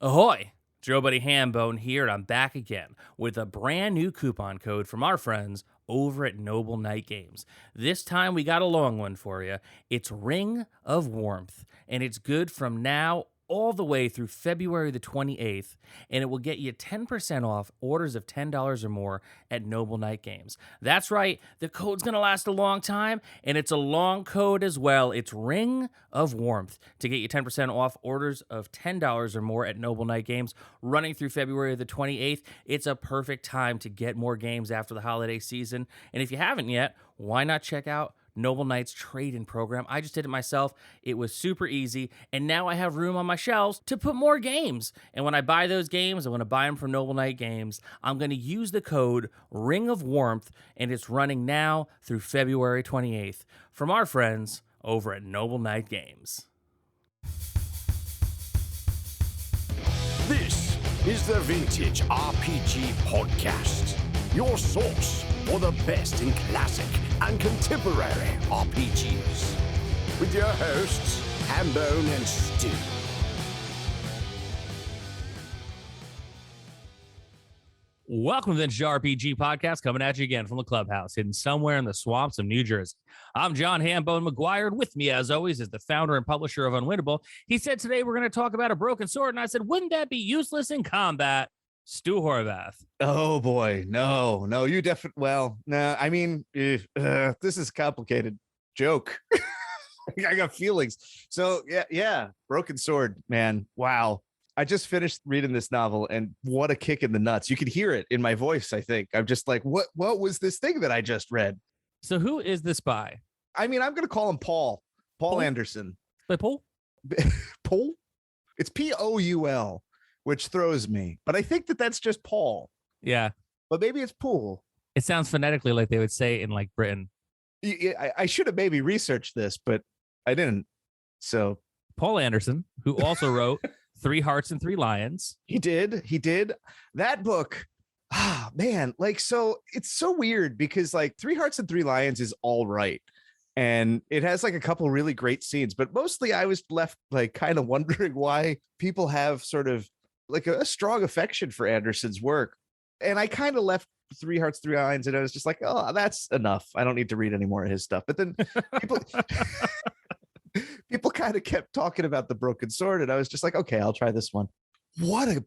Ahoy! Joe Buddy Hambone here, and I'm back again with a brand new coupon code from our friends over at Noble Night Games. This time we got a long one for you. It's Ring of Warmth, and it's good from now all the way through February the 28th, and it will get you 10% off orders of $10 or more at Noble Night Games. That's right, the code's going to last a long time, and it's a long code as well. It's Ring of Warmth to get you 10% off orders of $10 or more at Noble Night Games running through February the 28th. It's a perfect time to get more games after the holiday season, and if you haven't yet, why not check out Noble Knight's trade-in program? I just did it myself. It was super easy, and now I have room on my shelves to put more games. And when I buy those games, I want to buy them from Noble Knight Games. I'm going to use the code Ring of Warmth, and it's running now through February 28th from our friends over at Noble Knight Games. This is the Vintage RPG Podcast, your source for the best in classic and contemporary RPGs. With your hosts, Hambone and Stu. Welcome to the Vintage RPG Podcast, coming at you again from the clubhouse, hidden somewhere in the swamps of New Jersey. I'm John Hambone McGuire, and with me, as always, is the founder and publisher of Unwinnable. He said today we're going to talk about a broken sword, and I said, wouldn't that be useless in combat? Stu Horvath. Oh boy, no, you definitely. Well, no, I mean, this is a complicated joke. I got feelings. So yeah, broken sword, man. Wow. I just finished reading this novel, and what a kick in the nuts. You could hear it in my voice, I think. I'm just like, what was this thing that I just read? So who is this by? I mean, I'm going to call him Poul Anderson. By Poul? Poul? It's Poul, which throws me. But I think that's just Paul. Yeah. But maybe it's Poul. It sounds phonetically like they would say in like Britain. I should have maybe researched this, but I didn't. So Poul Anderson, who also wrote 3 Hearts and 3 Lions. He did. That book. Ah, man. Like, so it's so weird because like 3 Hearts and 3 Lions is all right. And it has like a couple really great scenes, but mostly I was left like kind of wondering why people have sort of like a strong affection for Anderson's work. And I kind of left 3 Hearts, 3 Lions, and I was just like, oh, that's enough. I don't need to read any more of his stuff. But then people kind of kept talking about the broken sword, and I was just like, okay, I'll try this one. What a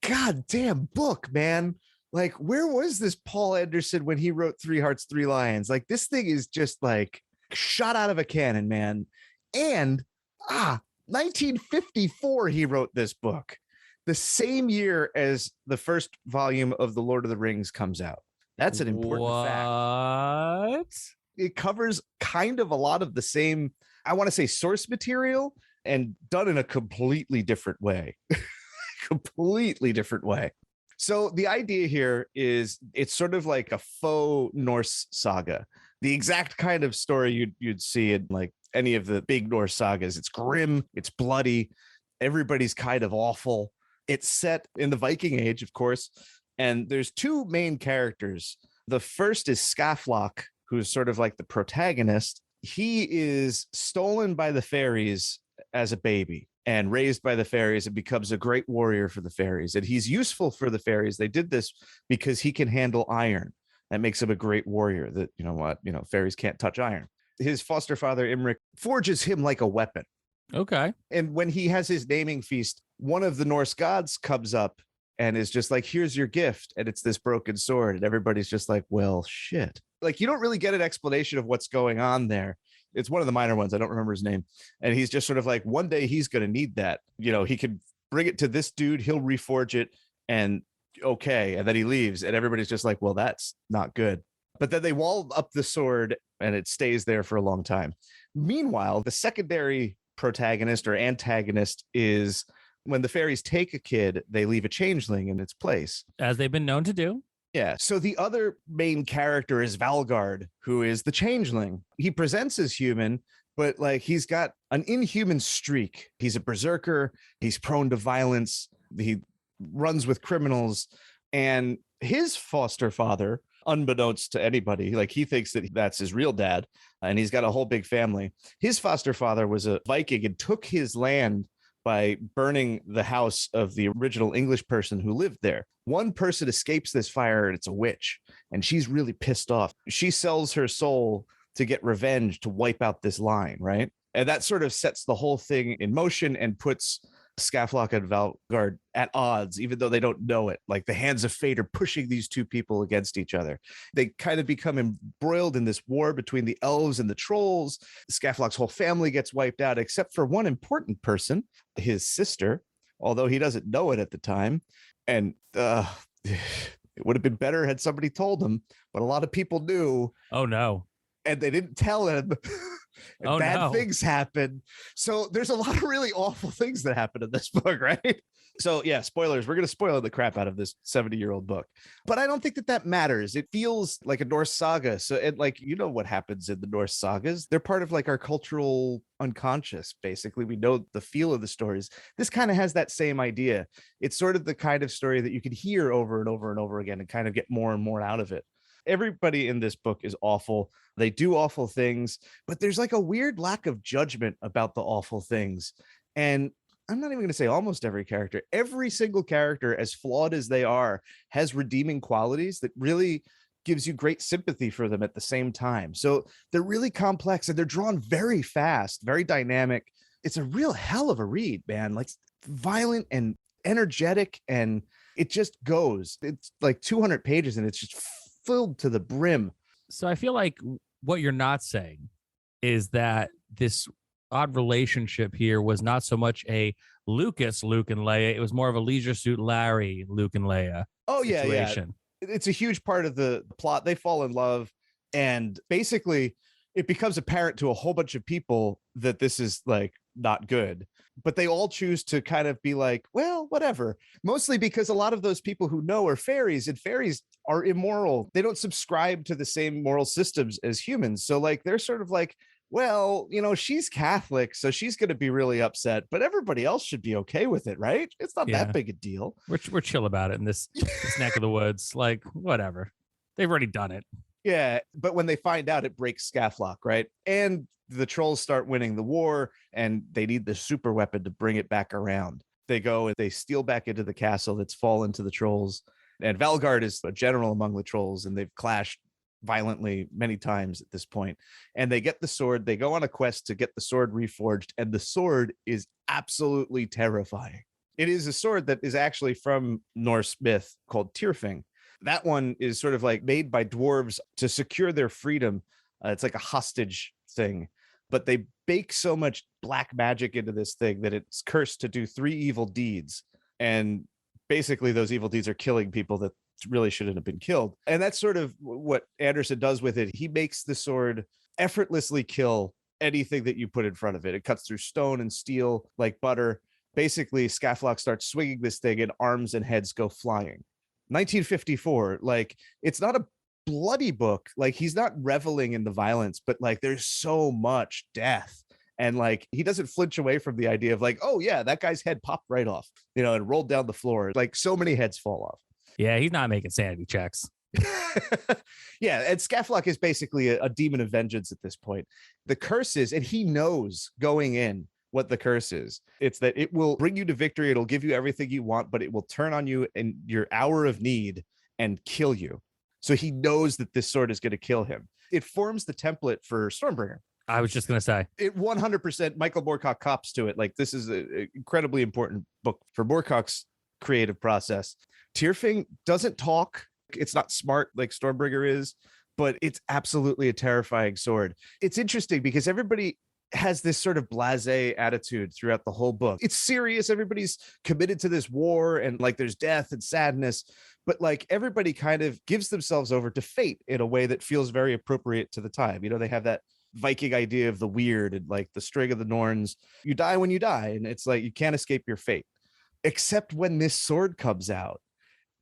goddamn book, man. Like, where was this Poul Anderson when he wrote 3 Hearts, 3 Lions? Like, this thing is just like shot out of a cannon, man. And 1954 he wrote this book, the same year as the first volume of The Lord of the Rings comes out. That's an important fact. What? It covers kind of a lot of the same, I want to say, source material, and done in a completely different way. Completely different way. So the idea here is it's sort of like a faux Norse saga, the exact kind of story you'd see in like any of the big Norse sagas. It's grim, it's bloody, everybody's kind of awful. It's set in the Viking Age, of course, and there's 2 main characters. The first is Skaflock, who's sort of like the protagonist. He is stolen by the fairies as a baby and raised by the fairies and becomes a great warrior for the fairies. And he's useful for the fairies. They did this because he can handle iron. That makes him a great warrior. That, fairies can't touch iron. His foster father, Imric, forges him like a weapon. Okay. And when he has his naming feast, one of the Norse gods comes up and is just like, here's your gift. And it's this broken sword. And everybody's just like, well, shit. Like, you don't really get an explanation of what's going on there. It's one of the minor ones. I don't remember his name. And he's just sort of like, one day he's going to need that. He can bring it to this dude. He'll reforge it. And okay. And then he leaves. And everybody's just like, well, that's not good. But then they wall up the sword and it stays there for a long time. Meanwhile, the secondary protagonist or antagonist is when the fairies take a kid, they leave a changeling in its place. As they've been known to do. Yeah. So the other main character is Valgard, who is the changeling. He presents as human, but like he's got an inhuman streak. He's a berserker. He's prone to violence. He runs with criminals. And his foster father, unbeknownst to anybody, like he thinks that that's his real dad, and he's got a whole big family. His foster father was a Viking and took his land by burning the house of the original English person who lived there. One person escapes this fire, and it's a witch, and she's really pissed off. She sells her soul to get revenge to wipe out this line, right? And that sort of sets the whole thing in motion and puts Skaflock and Valgard at odds, even though they don't know it. Like the hands of fate are pushing these two people against each other. They kind of become embroiled in this war between the elves and the trolls. Skaflock's whole family gets wiped out, except for one important person, his sister, although he doesn't know it at the time. And it would have been better had somebody told him, but a lot of people knew. Oh, no. And they didn't tell him. And bad things happen. So there's a lot of really awful things that happen in this book, right? So yeah, spoilers. We're going to spoil the crap out of this 70-year-old book. But I don't think that matters. It feels like a Norse saga. So it, like, you know what happens in the Norse sagas. They're part of like our cultural unconscious, basically. We know the feel of the stories. This kind of has that same idea. It's sort of the kind of story that you could hear over and over and over again and kind of get more and more out of it. Everybody in this book is awful. They do awful things, but there's like a weird lack of judgment about the awful things. And I'm not even going to say almost every character. Every single character, as flawed as they are, has redeeming qualities that really gives you great sympathy for them at the same time. So they're really complex and they're drawn very fast, very dynamic. It's a real hell of a read, man. Like violent and energetic, and it just goes. It's like 200 pages and it's just filled to the brim. So I feel like what you're not saying is that this odd relationship here was not so much a Lucas Luke and Leia. It was more of a Leisure Suit Larry Luke and Leia. Oh situation. Yeah. It's a huge part of the plot. They fall in love, and basically it becomes apparent to a whole bunch of people that this is like not good, but they all choose to kind of be like, well, whatever. Mostly because a lot of those people who know are fairies, and fairies are immoral. They don't subscribe to the same moral systems as humans. So like, they're sort of like, well, you know, she's Catholic, so she's going to be really upset, but everybody else should be okay with it, right? It's not that big a deal. We're chill about it in this neck of the woods. Like, whatever. They've already done it. Yeah, but when they find out, it breaks Skaflock, right? And the trolls start winning the war, and they need the super weapon to bring it back around. They go and they steal back into the castle that's fallen to the trolls. And Valgard is a general among the trolls, and they've clashed violently many times at this point. And they get the sword. They go on a quest to get the sword reforged, and the sword is absolutely terrifying. It is a sword that is actually from Norse myth called Tirfing. That one is sort of like made by dwarves to secure their freedom. It's like a hostage thing, but they bake so much black magic into this thing that it's cursed to do 3 evil deeds. And basically those evil deeds are killing people that really shouldn't have been killed. And that's sort of what Anderson does with it. He makes the sword effortlessly kill anything that you put in front of it. It cuts through stone and steel like butter. Basically, Skaflock starts swinging this thing and arms and heads go flying. 1954, like, it's not a bloody book. Like, he's not reveling in the violence, but like there's so much death. And like, he doesn't flinch away from the idea of like, oh yeah, that guy's head popped right off, you know, and rolled down the floor. Like, so many heads fall off. Yeah, he's not making sanity checks. Yeah, and Skaflock is basically a demon of vengeance at this point. The curse is, and he knows going in what the curse is. It's that it will bring you to victory. It'll give you everything you want, but it will turn on you in your hour of need and kill you. So he knows that this sword is going to kill him. It forms the template for Stormbringer. I was just going to say. It 100%, Michael Moorcock cops to it. Like, this is an incredibly important book for Moorcock's creative process. Tirfing doesn't talk. It's not smart like Stormbringer is, but it's absolutely a terrifying sword. It's interesting because everybody has this sort of blasé attitude throughout the whole book. It's serious. Everybody's committed to this war, and like there's death and sadness, but like everybody kind of gives themselves over to fate in a way that feels very appropriate to the time. You know, they have that Viking idea of the weird and like the string of the Norns. You die when you die, and it's like you can't escape your fate. Except when this sword comes out,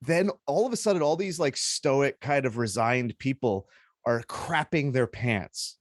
then all of a sudden, all these like stoic kind of resigned people are crapping their pants.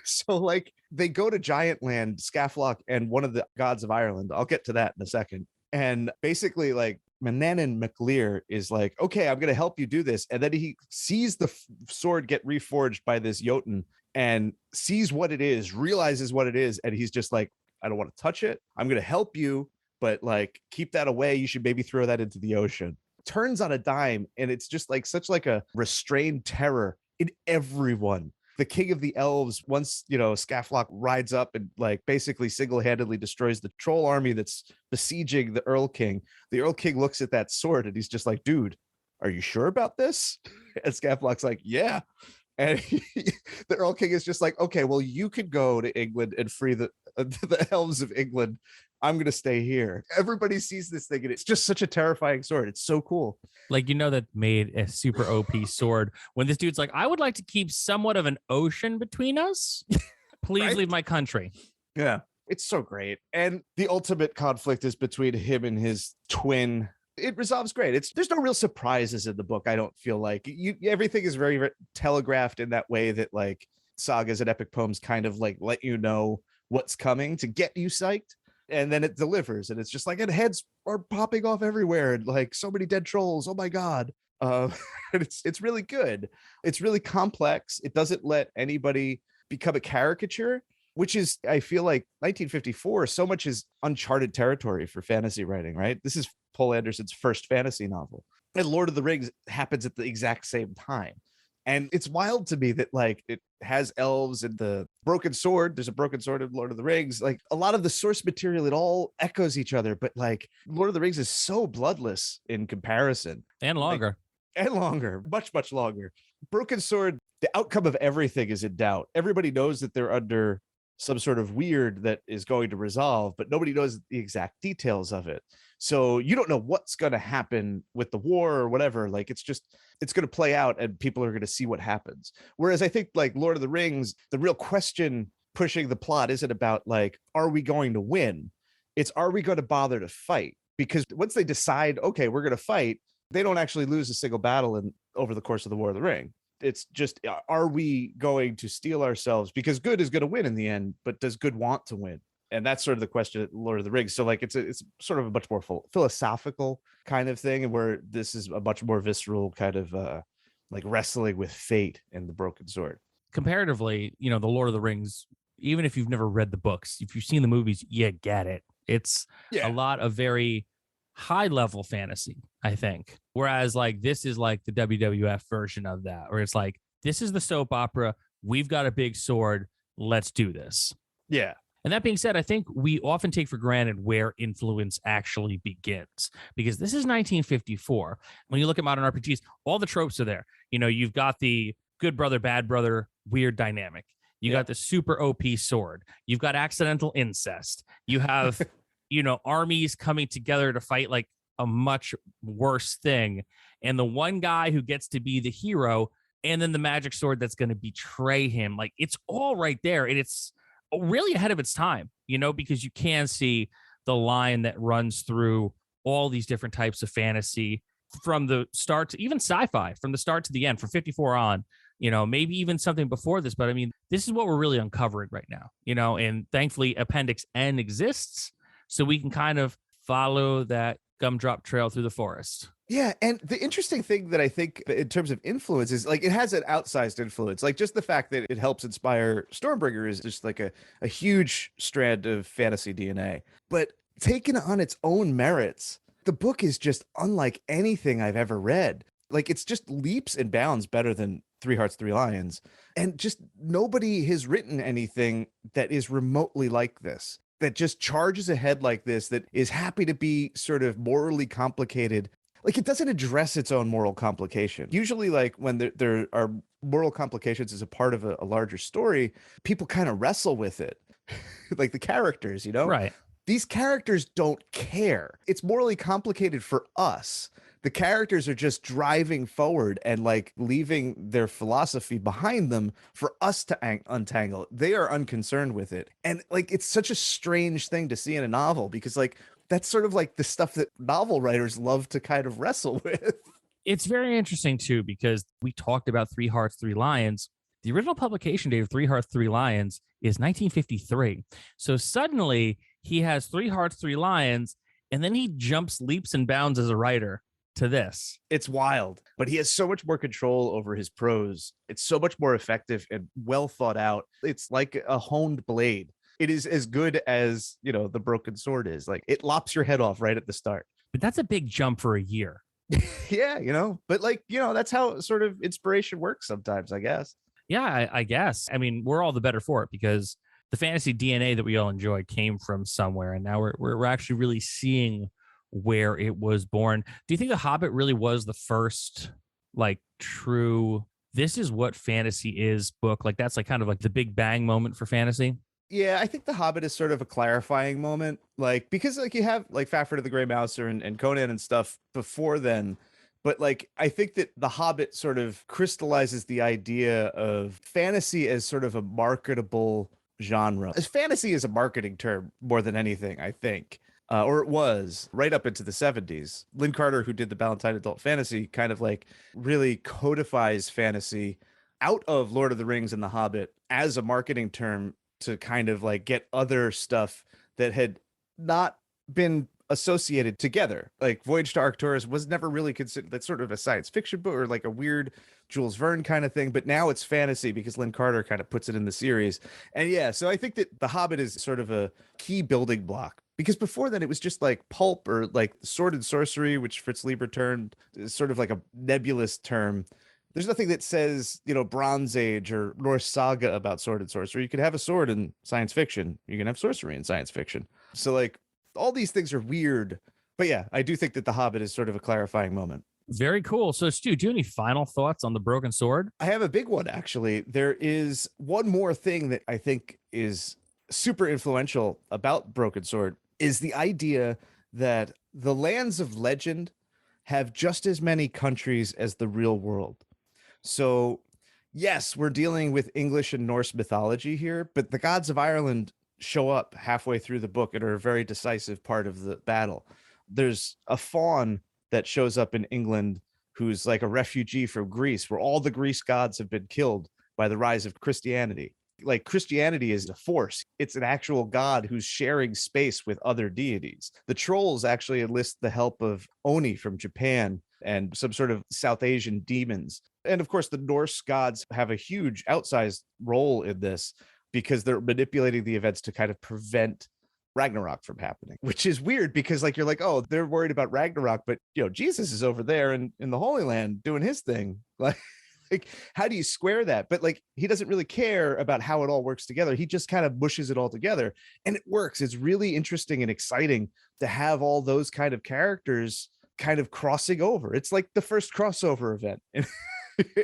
So like they go to Giant Land, Skaflock, and one of the gods of Ireland. I'll get to that in a second. And basically like Manannan MacLear is like, okay, I'm going to help you do this. And then he sees the sword get reforged by this Jotun and sees what it is, realizes what it is. And he's just like, I don't want to touch it. I'm going to help you, but like keep that away. You should maybe throw that into the ocean. Turns on a dime, and it's just like such like a restrained terror in everyone. The king of the elves, once Skaflock rides up and like basically single-handedly destroys the troll army that's besieging the Earl King. The Earl King looks at that sword and he's just like, dude, are you sure about this? And Skaflock's like, yeah. And the Earl King is just like, okay, well, you could go to England and free the elves of England. I'm going to stay here. Everybody sees this thing, and it's just such a terrifying sword. It's so cool. Like, that made a super OP sword when this dude's like, I would like to keep somewhat of an ocean between us. Please Right? leave my country. Yeah, it's so great. And the ultimate conflict is between him and his twin. It resolves great. There's no real surprises in the book. I don't feel like everything is very, very telegraphed in that way that like sagas and epic poems kind of like let you know what's coming to get you psyched. And then it delivers, and it's just like, and heads are popping off everywhere, and like so many dead trolls. Oh my god! And it's really good. It's really complex. It doesn't let anybody become a caricature, which is, I feel like 1954. So much is uncharted territory for fantasy writing. Right? This is Poul Anderson's first fantasy novel, and Lord of the Rings happens at the exact same time. And it's wild to me that like it has elves and the broken sword. There's a broken sword in Lord of the Rings. Like a lot of the source material, it all echoes each other. But like Lord of the Rings is so bloodless in comparison. And longer. And longer, much, much longer. Broken sword, the outcome of everything is in doubt. Everybody knows that they're under some sort of weird that is going to resolve, but nobody knows the exact details of it. So you don't know what's going to happen with the war or whatever. Like it's going to play out and people are going to see what happens. Whereas I think like Lord of the Rings, the real question pushing the plot isn't about like, are we going to win? It's, are we going to bother to fight? Because once they decide, okay, we're going to fight, they don't actually lose a single battle over the course of the War of the Ring. It's just, are we going to steel ourselves? Because good is going to win in the end, but does good want to win? And that's sort of the question at Lord of the Rings. So like it's sort of a much more philosophical kind of thing, and where this is a much more visceral kind of like wrestling with fate and the broken sword. Comparatively, the Lord of the Rings, even if you've never read the books, if you've seen the movies, you get it. It's a lot of very high level fantasy, I think. Whereas like this is like the WWF version of that, where it's like, this is the soap opera. We've got a big sword. Let's do this. Yeah. And that being said, I think we often take for granted where influence actually begins, because this is 1954. When you look at modern RPGs, all the tropes are there. You've got the good brother, bad brother, weird dynamic. You got the super OP sword. You've got accidental incest. You have, armies coming together to fight like a much worse thing. And the one guy who gets to be the hero, and then the magic sword that's going to betray him. Like it's all right there. And it's really ahead of its time, because you can see the line that runs through all these different types of fantasy from the start to even sci-fi, from the start to the end, from 54 on, maybe even something before this. But I mean, this is what we're really uncovering right now, and thankfully Appendix N exists so we can kind of follow that gumdrop trail through the forest. Yeah, and the interesting thing that I think in terms of influence is like it has an outsized influence. Like just the fact that it helps inspire Stormbringer is just like a huge strand of fantasy DNA. But taken on its own merits, the book is just unlike anything I've ever read. Like it's just leaps and bounds better than Three Hearts, Three Lions. And just nobody has written anything that is remotely like this, that just charges ahead like this, that is happy to be sort of morally complicated. Like it doesn't address its own moral complication. Usually like when there are moral complications as a part of a larger story, people kind of wrestle with it. Like the characters, Right. These characters don't care. It's morally complicated for us. The characters are just driving forward and like leaving their philosophy behind them for us to untangle. They are unconcerned with it. And like, it's such a strange thing to see in a novel, because like, that's sort of like the stuff that novel writers love to kind of wrestle with. It's very interesting too, because we talked about Three Hearts, Three Lions. The original publication date of Three Hearts, Three Lions is 1953. So suddenly he has Three Hearts, Three Lions, and then he jumps leaps and bounds as a writer to this. It's wild, but he has so much more control over his prose. It's so much more effective and well thought out. It's like a honed blade. it is as good as, the broken sword is. Like, it lops your head off right at the start. But that's a big jump for a year. Yeah, but like, that's how sort of inspiration works sometimes, I guess. Yeah, I guess. I mean, we're all the better for it because the fantasy DNA that we all enjoy came from somewhere, and now we're actually really seeing where it was born. Do you think The Hobbit really was the first like true this is what fantasy is book? Like that's like kind of like the big bang moment for fantasy? Yeah, I think The Hobbit is sort of a clarifying moment, like because like you have like Fafhrd of the Grey Mouser and Conan and stuff before then, but like I think that The Hobbit sort of crystallizes the idea of fantasy as sort of a marketable genre. As fantasy is a marketing term more than anything, I think. Or it was right up into the 70s. Lynn Carter, who did the Ballantine Adult Fantasy, kind of like really codifies fantasy out of Lord of the Rings and The Hobbit as a marketing term to kind of like get other stuff that had not been associated together. Like Voyage to Arcturus was never really considered, that's sort of a science fiction book or like a weird Jules Verne kind of thing, but now it's fantasy because Lynn Carter kind of puts it in the series. And yeah, so I think that The Hobbit is sort of a key building block, because before then it was just like pulp or like sword and sorcery, which Fritz Lieber termed is sort of like a nebulous term. There's nothing that says, Bronze Age or Norse saga about sword and sorcery. You could have a sword in science fiction. You can have sorcery in science fiction. So like all these things are weird. But yeah, I do think that The Hobbit is sort of a clarifying moment. Very cool. So Stu, do you have any final thoughts on the Broken Sword? I have a big one, actually. There is one more thing that I think is super influential about Broken Sword is the idea that the lands of legend have just as many countries as the real world. So, yes, we're dealing with English and Norse mythology here, but the gods of Ireland show up halfway through the book and are a very decisive part of the battle. There's a faun that shows up in England who's like a refugee from Greece, where all the Greece gods have been killed by the rise of Christianity. Like Christianity is a force. It's an actual god who's sharing space with other deities. The trolls actually enlist the help of Oni from Japan and some sort of South Asian demons. And of course, the Norse gods have a huge outsized role in this because they're manipulating the events to kind of prevent Ragnarok from happening, which is weird because like, you're like, oh, they're worried about Ragnarok, but Jesus is over there in the Holy Land doing his thing. Like, how do you square that? But like, he doesn't really care about how it all works together. He just kind of mushes it all together and it works. It's really interesting and exciting to have all those kind of characters kind of crossing over. It's like the first crossover event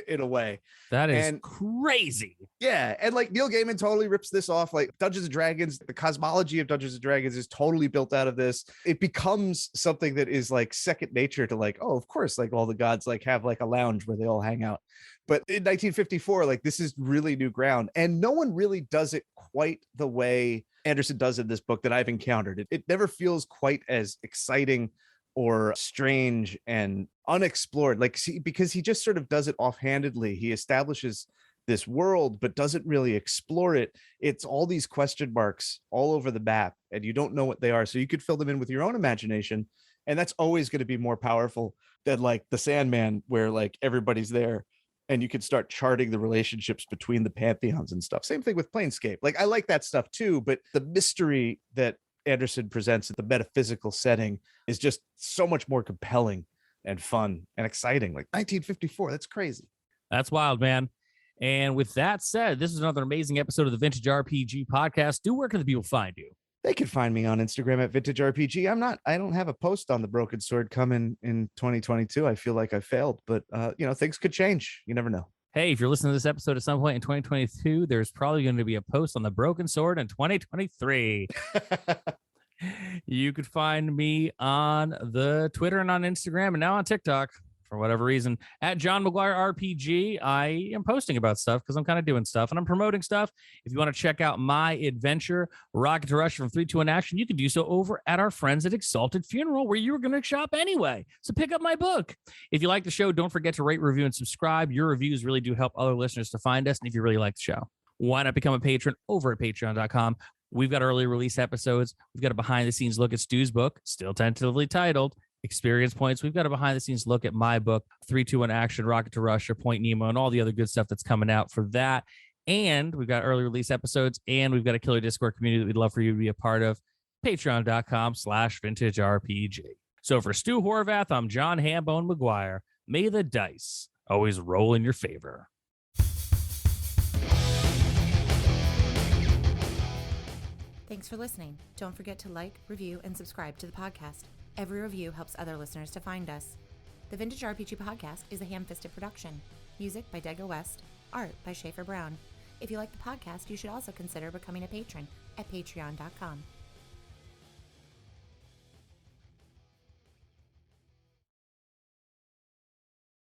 in a way. That is crazy. Yeah. And like Neil Gaiman totally rips this off. Like Dungeons and Dragons, the cosmology of Dungeons and Dragons is totally built out of this. It becomes something that is like second nature to like, oh, of course, like all the gods like have like a lounge where they all hang out. But in 1954, like this is really new ground. And no one really does it quite the way Anderson does in this book that I've encountered. It never feels quite as exciting or strange and unexplored, like because he just sort of does it offhandedly. He establishes this world but doesn't really explore it. It's all these question marks all over the map and you don't know what they are, so you could fill them in with your own imagination, and that's always going to be more powerful than like the Sandman, where like everybody's there and you can start charting the relationships between the pantheons and stuff. Same thing with Planescape. Like I like that stuff too, but the mystery that Anderson presents at the metaphysical setting is just so much more compelling and fun and exciting. Like 1954, that's crazy. That's wild, man. And with that said, this is another amazing episode of the Vintage RPG podcast. Where can the people find you? They can find me on Instagram at Vintage RPG. I don't have a post on the Broken Sword coming in 2022. I feel like I failed, but things could change. You never know. Hey, if you're listening to this episode at some point in 2022, there's probably going to be a post on the Broken Sword in 2023. You could find me on the Twitter and on Instagram and now on TikTok for whatever reason at John McGuire RPG. I am posting about stuff because I'm kind of doing stuff and I'm promoting stuff. If you want to check out my adventure, Rocket to Russia from 3-2-1 Action, you can do so over at our friends at Exalted Funeral, where you were going to shop anyway. So pick up my book. If you like the show, don't forget to rate, review, and subscribe. Your reviews really do help other listeners to find us. And if you really like the show, why not become a patron over at patreon.com. We've got early release episodes. We've got a behind the scenes look at Stu's book, still tentatively titled Experience Points. We've got a behind the scenes look at my book, 3-2-1 Action, Rocket to Russia, Point Nemo, and all the other good stuff that's coming out for that. And we've got early release episodes, and we've got a killer Discord community that we'd love for you to be a part of. Patreon.com/vintagerpg. So for Stu Horvath, I'm John Hambone McGuire. May the dice always roll in your favor. Thanks for listening. Don't forget to like, review, and subscribe to the podcast. Every review helps other listeners to find us. The Vintage RPG Podcast is a ham-fisted production. Music by Dega West. Art by Schaefer Brown. If you like the podcast, you should also consider becoming a patron at patreon.com.